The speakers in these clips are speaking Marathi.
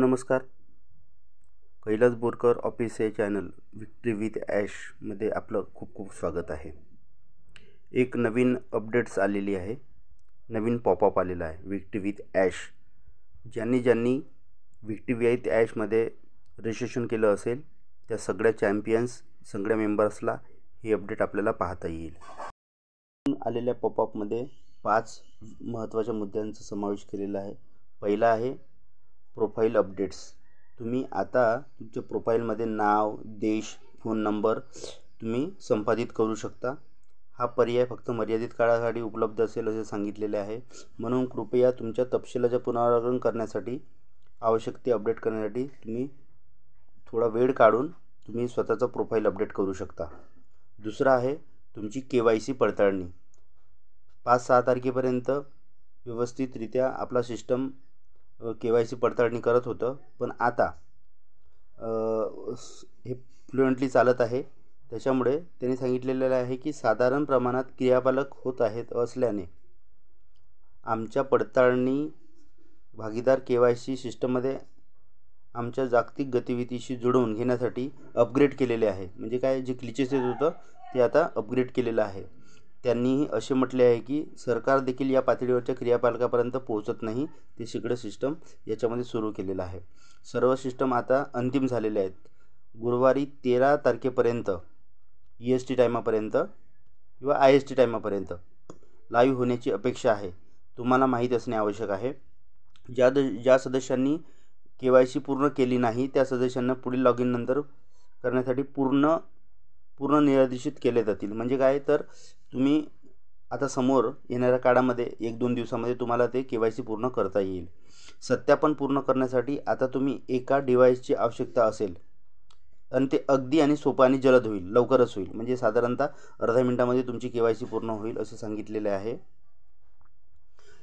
नमस्कार. कैलास बोरकर ऑफिस हे चॅनल विक्ट्री विथ ॲशमध्ये आपलं खूप खूप स्वागत आहे. एक नवीन अपडेट्स आलेली आहे, नवीन पॉपअप आलेला आहे विक्ट्री विथ ॲश. ज्यांनी विक्ट्री विथ ॲशमध्ये रजिस्ट्रेशन केलं असेल त्या सगळ्या चॅम्पियन्स, सगळ्या मेंबर्सला ही अपडेट आपल्याला पाहता येईल. आलेल्या पॉपअपमध्ये 5 महत्त्वाच्या मुद्द्यांचा समावेश केलेला आहे. पहिला आहे प्रोफाईल अपडेट्स. तुम्ही आता तुमच्या प्रोफाईलमध्ये नाव, देश, फोन नंबर तुम्ही संपादित करू शकता. हा पर्याय फक्त मर्यादित काळासाठी उपलब्ध असेल असे सांगितलेले आहे. म्हणून कृपया तुमच्या तपशिलाचे पुनरावलोकन करण्यासाठी, आवश्यक ते अपडेट करण्यासाठी तुम्ही थोडा वेळ काढून तुम्ही स्वतःचा प्रोफाईल अपडेट करू शकता. दुसरा आहे तुमची KYC पडताळणी. 5-6 तारखेपर्यंत व्यवस्थितरित्या आपला सिस्टम KYC पडताळणी करत होतं, पण आता हे फ्लुएंटली चालत आहे. त्याच्यामुळे त्यांनी सांगितलेलं आहे की साधारण प्रमाणात क्रियापालक होत आहेत असल्याने आमच्या पडताळणी भागीदार KYC सिस्टममध्ये आमच्या जागतिक गतिविधीशी जुळवून घेण्यासाठी अपग्रेड केलेले आहे. म्हणजे काय, जे ग्लिचेस येत होतं ते आता अपग्रेड केलेलं आहे. त्यांनीही असे म्हटले आहे की सरकार देखील या पातळीवरच्या क्रियापालकापर्यंत पोहोचत नाही, ते सगळं सिस्टम याच्यामध्ये सुरू केलेलं आहे. सर्व सिस्टम आता अंतिम झालेले आहेत. गुरुवारी 13 तारखेपर्यंत EST टायमापर्यंत किंवा IST टायमापर्यंत लाईव्ह होण्याची अपेक्षा आहे. तुम्हाला माहीत असणे आवश्यक आहे. ज्या सदस्यांनी KYC पूर्ण केली नाही त्या सदस्यांना पुढील लॉगिन नंतर करण्यासाठी पूर्ण निर्देशित केले जातील. म्हणजे काय, तर तुम्ही आता समोर येणाऱ्या काळामध्ये 1-2 दिवसामध्ये तुम्हाला ते KYC पूर्ण करता येईल. सत्यापन पूर्ण करण्यासाठी आता तुम्ही एका डिव्हाइसची आवश्यकता असेल आणि ते अगदी आणि सोपं आणि जलद होईल, लवकरच होईल. म्हणजे साधारणतः अर्ध्या मिनिटामध्ये तुमची KYC पूर्ण होईल असे सांगितलेले आहे.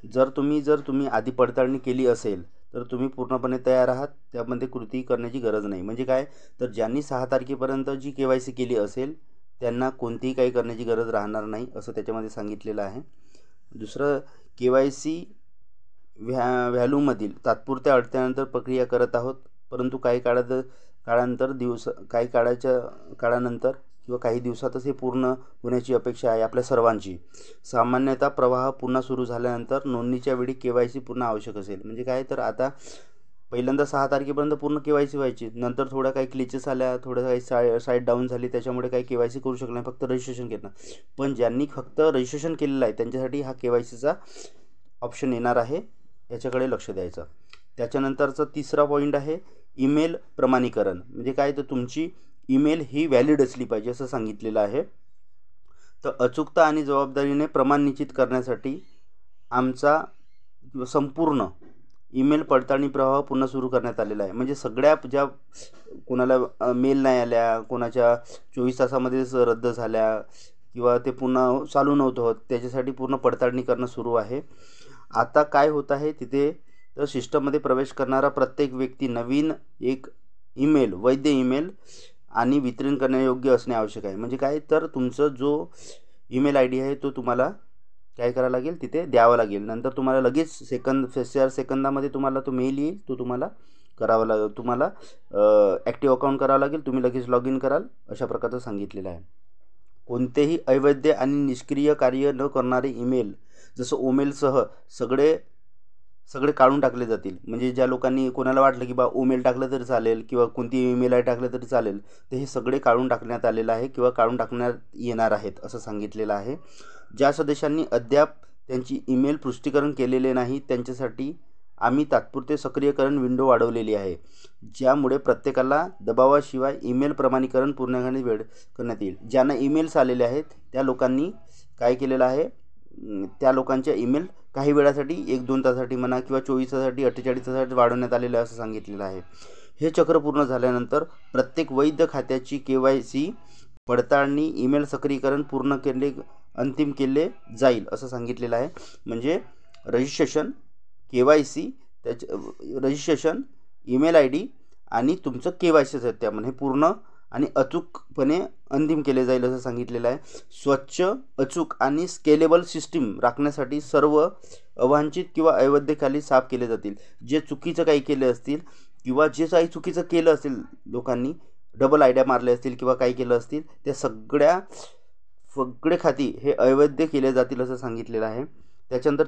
जर तुम्ही आधी पडताळणी केली असेल तर तुम्ही पूर्णपणे तयार आहात, त्यामध्ये कृती करण्याची गरज नाही. म्हणजे काय, तर ज्यांनी 6 तारखेपर्यंत जी KYC केली असेल त्यांना कोणतीही काही करण्याची गरज राहणार नाही असं त्याच्यामध्ये सांगितलेलं आहे. दुसरं, KYC व्हॅल्यूमधील तात्पुरत्या अडथळ्यानंतर प्रक्रिया करत आहोत, परंतु काही काळानंतर किंवा काही दिवसातच हे पूर्ण होण्याची अपेक्षा आहे आपल्या सर्वांची. सामान्यतः प्रवाह पुन्हा सुरू झाल्यानंतर नोंदणीच्या वेळी KYC पुन्हा आवश्यक असेल. म्हणजे काय, तर आता पहिल्यांदा 6 तारखेपर्यंत पूर्ण KYC व्हायची, नंतर थोड्या काही ग्लिचेस आल्या, थोडं काही साईट डाऊन झाली, त्याच्यामुळे काही KYC करू शकलं नाही, फक्त रजिस्ट्रेशन केलं. पण ज्यांनी फक्त रजिस्ट्रेशन केलेलं आहे त्यांच्यासाठी हा KYCचा ऑप्शन येणार आहे, याच्याकडे लक्ष द्यायचं. त्याच्यानंतरचा तिसरा पॉईंट आहे ईमेल प्रमाणीकरण. म्हणजे काय, तर तुमची ईमेल ही व्हॅलिड असली पाहिजे असं सांगितलेलं आहे. तर अचूकता आणि जबाबदारीने प्रमाण निश्चित करण्यासाठी आमचा संपूर्ण ईमेल पडताळणी प्रवाह पुन्हा सुरू करण्यात आलेला आहे. म्हणजे सगळ्या ज्या कोणाला मेल नाही आल्या, कोणाच्या 24 तासामध्येच रद्द झाल्या किंवा ते पुन्हा चालू नव्हतं होत, त्याच्यासाठी पूर्ण पडताळणी करणं सुरू आहे. आता काय होत आहे तिथे, तर सिस्टममध्ये प्रवेश करणारा प्रत्येक व्यक्ती नवीन एक ईमेल, वैध ईमेल आणि वितरण करण्यायोग्य असणे आवश्यक आहे. म्हणजे काय, तर तुमचा जो ईमेल ID आहे तो तुम्हाला काय करावं लागेल, तिथे द्यावा लागेल. नंतर तुम्हाला लगेच 4 सेकंदामध्ये तुम्हाला तो मेल येईल, तो तुम्हाला करावा लागेल. तुम्हाला ॲक्टिव्ह अकाउंट करावं लागेल, तुम्ही लगेच लॉग इन कराल, अशा प्रकारचं सांगितलेलं आहे. कोणतेही अवैध आणि निष्क्रिय कार्य न करणारे ईमेल, जसं ओमेलसह सगळे काढून टाकले जातील. म्हणजे ज्या लोकांनी, कोणाला वाटलं की ओमेल टाकलं तरी चालेल किंवा कोणती ईमेल ID टाकलं तरी चालेल, तर हे सगळे काढून टाकण्यात आलेलं आहे किंवा काढून टाकण्यात येणार आहेत असं सांगितलेलं आहे. ज्या सदस्यांनी अद्याप त्यांची ईमेल पुष्टीकरण केलेले नाही त्यांच्यासाठी आम्ही तात्पुरते सक्रियकरण विंडो वाढवलेली आहे, ज्यामुळे प्रत्येकाला दबावाशिवाय ईमेल प्रमाणीकरण पूर्ण करण्यात येईल. ज्यांना ईमेल्स आलेले आहेत त्या लोकांनी काय केलेलं आहे, त्या लोकांच्या ईमेल काही वेळासाठी 1-2 तासासाठी म्हणा किंवा 24 तासासाठी 48 तासासाठी वाढवण्यात आलेलं आहे असं सांगितलेलं आहे. हे चक्र पूर्ण झाल्यानंतर प्रत्येक वैध खात्याची KYC पडताळणी, ईमेल सक्रियकरण पूर्ण अंतिम केले जाईल असं सांगितलेलं आहे. म्हणजे registration, KYC, registration, email ID आणि तुमचं KYC सत्यापन हे पूर्ण आणि अचूकपणे अंतिम केले जाईल असं सांगितलेलं आहे. स्वच्छ, अचूक आणि स्केलेबल सिस्टीम राखण्यासाठी सर्व अवांछित किंवा अवैध खाली साफ केले जातील. जे चुकीचं काही केले असतील किंवा जे काही चुकीचं केलं असेल लोकांनी, डबल आयडिया मारले असतील किंवा काही केलं असतील, त्या सगळे खाती हे अवैध केले जातील असं सांगितलेलं आहे. त्याच्यानंतर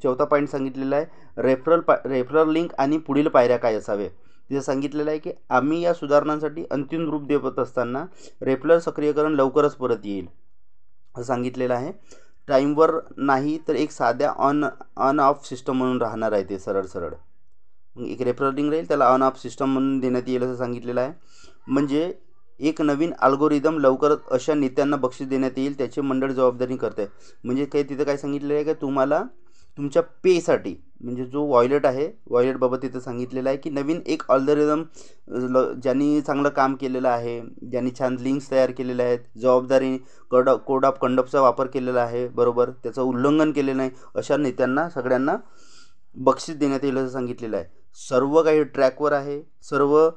चौथा पॉईंट सांगितलेला आहे रेफरल लिंक आणि पुढील पायऱ्या काय असावे. तिथं सांगितलेलं आहे की आम्ही या सुधारणांसाठी अंतिम रूप देत असताना रेफरल सक्रियकरण लवकरच परत येईल असं सांगितलेलं आहे. टाईमवर नाही तर एक साध्या ऑन ऑफ सिस्टम म्हणून राहणार आहे ते सरळ. एक रेफरल लिंक राहील, त्याला ऑन ऑफ सिस्टम म्हणून देण्यात येईल असं सांगितलेलं आहे. म्हणजे एक नवीन अल्गोरिदम लवकरच अशा नेत्यांना बक्षीस देण्यात येईल, त्याची मंडळ जबाबदारी करते. म्हणजे काही तिथं काय सांगितलेलं आहे की तुम्हाला तुमच्या पेसाठी, म्हणजे जो वॉयलेटबाबत तिथं सांगितलेलं आहे की नवीन एक अल्गोरिदम ज्यांनी चांगलं काम केलेलं आहे, ज्यांनी छान लिंक्स तयार केलेल्या आहेत, जबाबदारी कोड ऑफ कंडक्टचा वापर केलेला आहे, बरोबर त्याचं उल्लंघन केलेलं नाही, अशा नेत्यांना सगळ्यांना बक्षीस देण्यात येईल असं सांगितलेलं आहे. सर्व काही ट्रॅकवर आहे, सर्व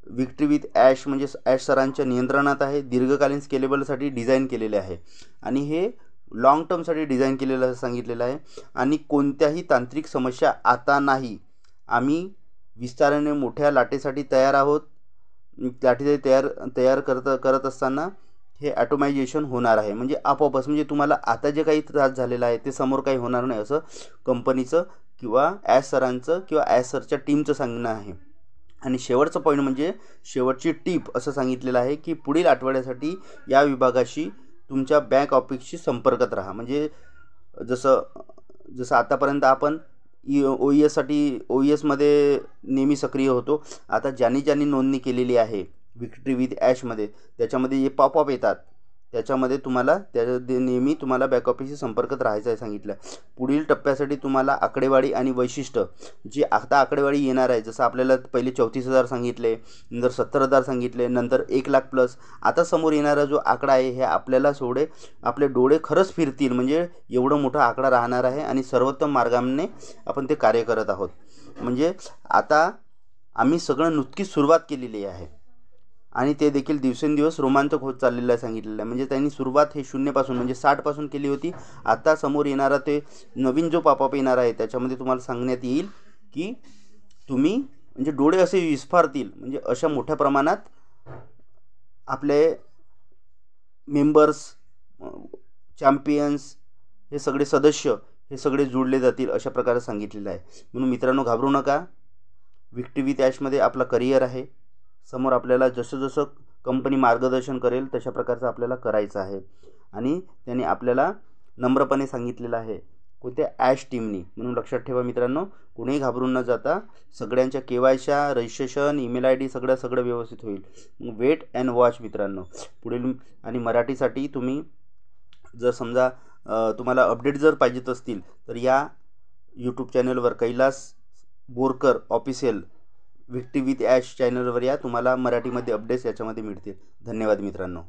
विक्ट्री विथ ॲश म्हणजे ॲश सरांच्या नियंत्रणात आहे, दीर्घकालीन स्केलेबलसाठी डिझाईन केलेले आहे आणि हे लॉंग टर्मसाठी डिझाईन केलेलं असं सांगितलेलं आहे. आणि कोणत्याही तांत्रिक समस्या आता नाही. आम्ही विस्ताराने मोठ्या लाटेसाठी तयार आहोत. लाटेसाठी तयार करत असताना हे ॲटोमायझेशन होणार आहे, म्हणजे आपोआपच, म्हणजे तुम्हाला आता जे काही त्रास झालेला आहे ते समोर काही होणार नाही असं कंपनीचं किंवा ॲश सरांचं किंवा ॲश सरच्या टीमचं सांगणं आहे. आणि शेवटचं पॉईंट म्हणजे शेवटची टीप असं सांगितलेलं आहे की पुढील आठवड्यासाठी या विभागाशी तुमच्या बँक ऑफिसशी संपर्कात राहा. म्हणजे जसं आतापर्यंत आपण OESमध्ये नेहमी सक्रिय होतो, आता ज्यांनी नोंदणी केलेली आहे विक्ट्री विथ ॲशमध्ये, त्याच्यामध्ये जे पॉपअप येतात त्याच्यामध्ये तुम्हाला नेहमी तुम्हाला बँक ऑफिसशी संपर्कात राहायचं आहे सांगितलं. पुढील टप्प्यासाठी तुम्हाला आकडेवारी आणि वैशिष्ट्य, जी आता आकडेवारी येणार आहे, जसं आपल्याला पहिले 34,000 सांगितले, नंतर 70,000 सांगितले, नंतर 1,00,000+, आता समोर येणारा जो आकडा आहे हे आपल्याला आपले डोळे खरंच फिरतील, म्हणजे एवढं मोठा आकडा राहणार आहे आणि सर्वोत्तम मार्गाने आपण ते कार्य करत आहोत. म्हणजे आता आम्ही सगळं नुकतीच सुरुवात केलेली आहे आणि ते देखील दिवसेंदिवस रोमांचक होत चाललेलं आहे सांगितलेलं आहे. म्हणजे त्यांनी सुरुवात हे 0 म्हणजे 60 केली होती. आता समोर येणारा ते नवीन जो पॉपअप येणार आहे त्याच्यामध्ये तुम्हाला सांगण्यात येईल की तुम्ही म्हणजे डोळे असे विस्फारतील, म्हणजे अशा मोठ्या प्रमाणात आपले मेंबर्स, चॅम्पियन्स, हे सगळे सदस्य हे सगळे जोडले जातील अशा प्रकारे सांगितलेलं आहे. म्हणून मित्रांनो, घाबरू नका. विक्ट्री विथ ॲशमध्ये आपला करिअर आहे. समोर आपल्याला जसं कंपनी मार्गदर्शन करेल तशा प्रकारचं आपल्याला करायचं आहे. आणि त्याने आपल्याला नम्रपणे सांगितलेलं आहे कोणत्या ॲश टीमनी. म्हणून लक्षात ठेवा मित्रांनो, कोणीही घाबरून न जाता सगळ्यांच्या KYC, रजिस्ट्रेशन, ईमेल ID सगळं व्यवस्थित होईल. वेट अँड वॉच मित्रांनो पुढील. आणि मराठीसाठी तुम्ही जर समजा तुम्हाला अपडेट जर पाहिजेत असतील तर या यूट्यूब चॅनलवर Kailas Borkar official victory with Ash चॅनलवर या, तुम्हाला मराठीमध्ये अपडेट्स याच्यामध्ये मिळतील. धन्यवाद मित्रांनो.